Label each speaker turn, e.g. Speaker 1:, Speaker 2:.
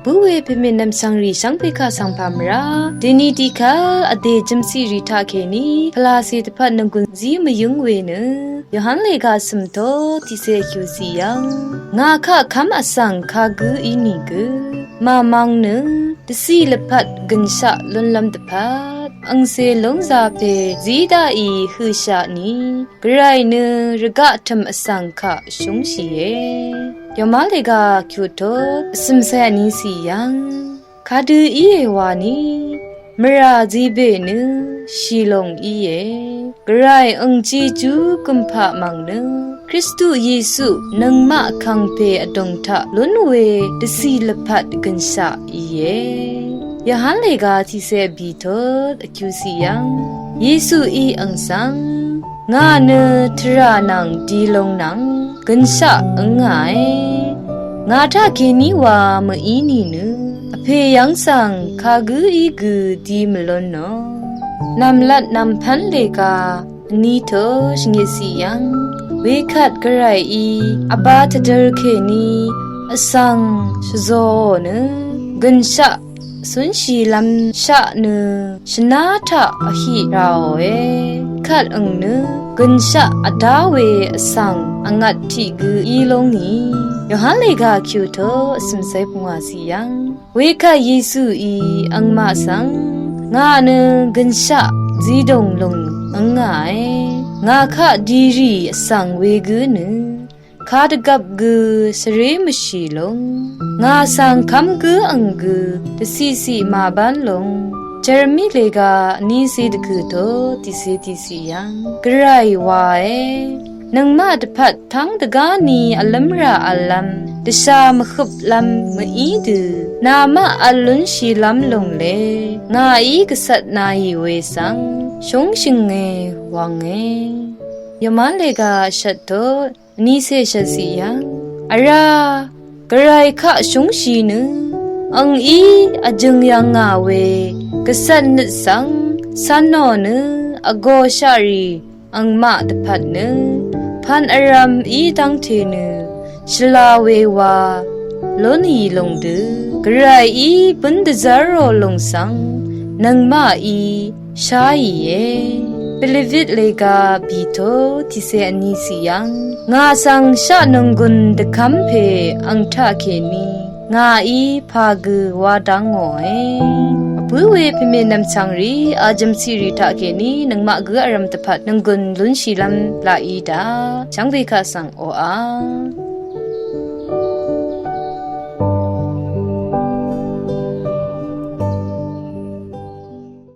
Speaker 1: บุเวพิมินำสังรีสังเพคาสังพามราดินีติคาอเดจิมซีริทาเคนีพลาสีตพัดนกุนจีมยุงเวเนยหันเลกาสมโตติเซคิวซียังงาคะคำอสังคากุอินิกุมามังเนตสีลพัดกันชะลุนลำตพัดอังเซลงซาเพจีดาอีฮือชานีกรายเนรกะทำอสังคะชงชีเอยมาเลกาคิวโตสมเซนีสียังคาดูอีเอวานีมราจีเบเนชีลงอีเอกรายอังจีจูกุมภะมังเนคริสตุเยซูนังมะคังเพอดงทะลุนเวตสีลพัดกันชะอีเยหันเลกาที่เซบีโตอคิวซียังเยซูอีอังสังงาเนทรานังดีลงนังกันชะอังไงงาทะเคนีวามอีนีเนอเพยังสังคากุอีกุดีมลนโนนำลัดนำพันเลกานีโตชงเงสียังเวคัดกระไรอีอบาทเดรเคนีอสังชโซเนกันชะสุนชีลำชะเนชนาทะอหิราวคัดอังเนกันชะอดาเวอสังอังัดทิกุอีลงนียหันเลกาคิวโตสมไซปงวาสียังเวคัดเยซูอีอังมาสังงาเนกันชะจีดงลงอังไงงาคะดีรีสังเวกุเนคาดกับกุสเรมชีลงงาสังคำกุอังกุตสีสีมาบันลงเจอร์มิเลกานีเซดกุโตติเซติสียังกรายวายนังมาดพัดทั้งตะกานีอัลลัมราอัลลัมตะชามขบลัมมอีดูนามาอัลลุนชีลัมลงเลงาอีกษัตนายีเวสังชงชิงเงวังเงยมาเลกาชัดโตนีเซชัสียังอารากระไรคะชงชีนึอังอีอจึงยังงาเวกษัตนิสังสันโนนึอโกชารีอังมาตพัดนึพันอารามอีดังเทนึชลาเววาโลนีลงดืกระไรอีบุนดจารโรลงสังนังมาอีชาอีเยเปลิวิตเลกาบีโตที่เซอนีสียังงาสังชะนงกุนตะคัมเพอังทะเคนีงาอีพากุวาดังโงบุเวพิเมนำสังรีอาจมซีริทาเคนีนังมากุอารมตพัดนังกุนลุนชีลัมลาอีดาจังเวคาสังโออา